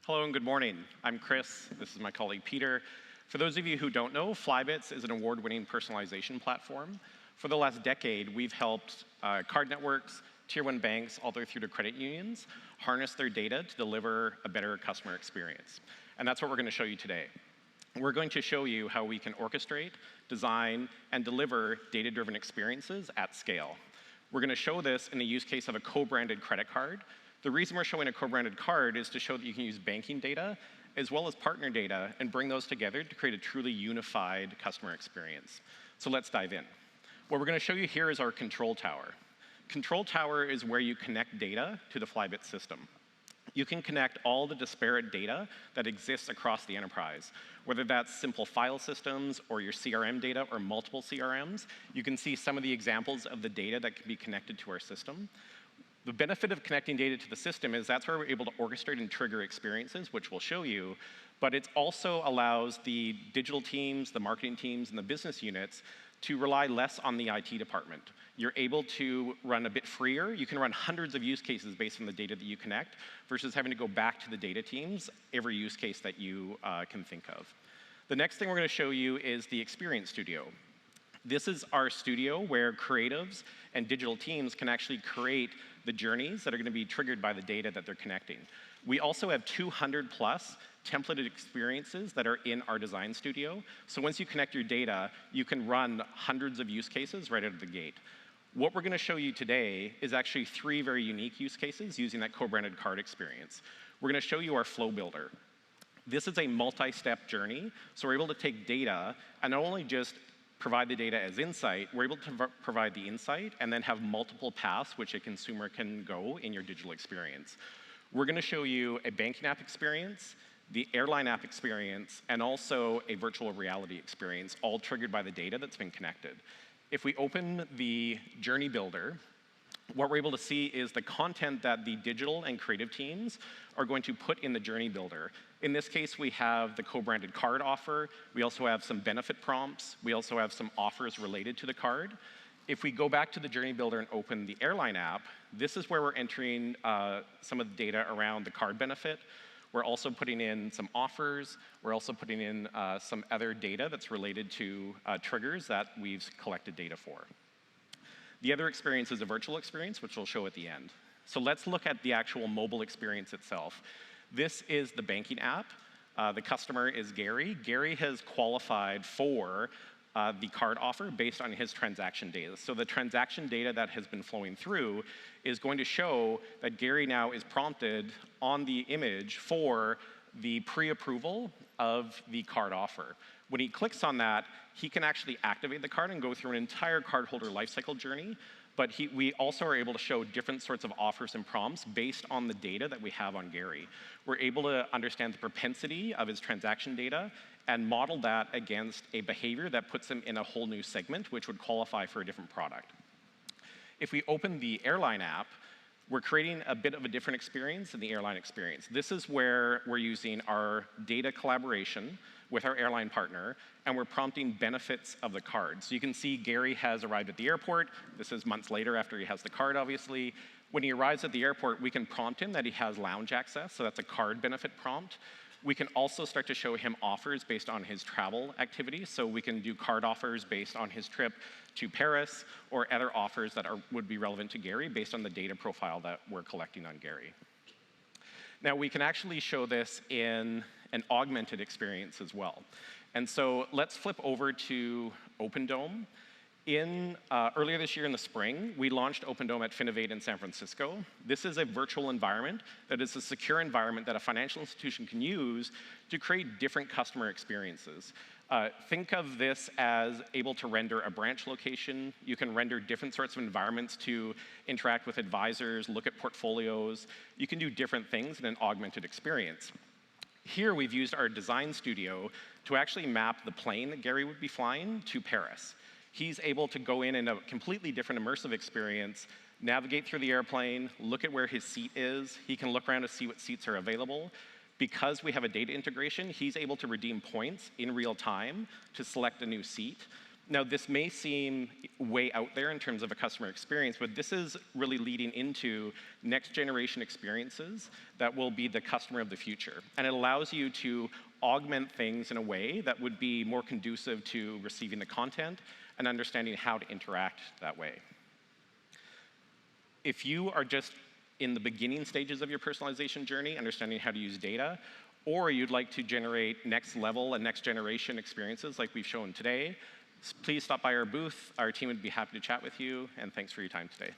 Hello and good morning. I'm Chris. This is my colleague Peter. For those of you who don't know, Flybits is an award-winning personalization platform. For the last decade, we've helped card networks, tier 1 banks, all the way through to credit unions, harness their data to deliver a better customer experience. And that's what we're going to show you today. We're going to show you how we can orchestrate, design, and deliver data-driven experiences at scale. We're going to show this in the use case of a co-branded credit card. The reason we're showing a co-branded card is to show that you can use banking data as well as partner data and bring those together to create a truly unified customer experience. So let's dive in. What we're going to show you here is our control tower. Control tower is where you connect data to the Flybits system. You can connect all the disparate data that exists across the enterprise, whether that's simple file systems or your CRM data or multiple CRMs. You can see some of the examples of the data that can be connected to our system. The benefit of connecting data to the system is that's where we're able to orchestrate and trigger experiences, which we'll show you, but it also allows the digital teams, the marketing teams, and the business units to rely less on the IT department. You're able to run a bit freer. You can run hundreds of use cases based on the data that you connect versus having to go back to the data teams every use case that you can think of. The next thing we're going to show you is the Experience Studio. This is our studio where creatives and digital teams can actually create the journeys that are going to be triggered by the data that they're connecting. We also have 200 plus templated experiences that are in our design studio. So once you connect your data, you can run hundreds of use cases right out of the gate. What we're going to show you today is actually 3 very unique use cases using that co-branded card experience. We're going to show you our flow builder. This is a multi-step journey, so we're able to take data and not only just provide the data as insight, we're able to provide the insight and then have multiple paths which a consumer can go in your digital experience. We're going to show you a banking app experience, the airline app experience, and also a virtual reality experience, all triggered by the data that's been connected. If we open the Journey Builder, what we're able to see is the content that the digital and creative teams are going to put in the Journey Builder. In this case, we have the co-branded card offer. We also have some benefit prompts. We also have some offers related to the card. If we go back to the Journey Builder and open the airline app, this is where we're entering some of the data around the card benefit. We're also putting in some offers. We're also putting in some other data that's related to triggers that we've collected data for. The other experience is a virtual experience, which we'll show at the end. So let's look at the actual mobile experience itself. This is the banking app. The customer is Gary. Gary has qualified for the card offer based on his transaction data. So the transaction data that has been flowing through is going to show that Gary now is prompted on the image for the pre-approval of the card offer. When he clicks on that, he can actually activate the card and go through an entire cardholder lifecycle journey. But we also are able to show different sorts of offers and prompts based on the data that we have on Gary. We're able to understand the propensity of his transaction data and model that against a behavior that puts him in a whole new segment, which would qualify for a different product. If we open the airline app, we're creating a bit of a different experience than the airline experience. This is where we're using our data collaboration with our airline partner, and we're prompting benefits of the card. So you can see Gary has arrived at the airport. This is months later after he has the card, obviously. When he arrives at the airport, we can prompt him that he has lounge access, so that's a card benefit prompt. We can also start to show him offers based on his travel activities. So we can do card offers based on his trip to Paris or other offers that would be relevant to Gary based on the data profile that we're collecting on Gary. Now, we can actually show this in an augmented experience as well. And so let's flip over to OpenDome. Earlier this year in the spring, we launched OpenDome at Finovate in San Francisco. This is a virtual environment that is a secure environment that a financial institution can use to create different customer experiences. Think of this as able to render a branch location. You can render different sorts of environments to interact with advisors, look at portfolios. You can do different things in an augmented experience. Here, we've used our design studio to actually map the plane that Gary would be flying to Paris. He's able to go in a completely different immersive experience, navigate through the airplane, look at where his seat is. He can look around to see what seats are available. Because we have a data integration, he's able to redeem points in real time to select a new seat. Now, this may seem way out there in terms of a customer experience, but this is really leading into next generation experiences that will be the customer of the future. And it allows you to augment things in a way that would be more conducive to receiving the content and understanding how to interact that way. If you are just in the beginning stages of your personalization journey, understanding how to use data, or you'd like to generate next level and next generation experiences like we've shown today, please stop by our booth. Our team would be happy to chat with you, and thanks for your time today.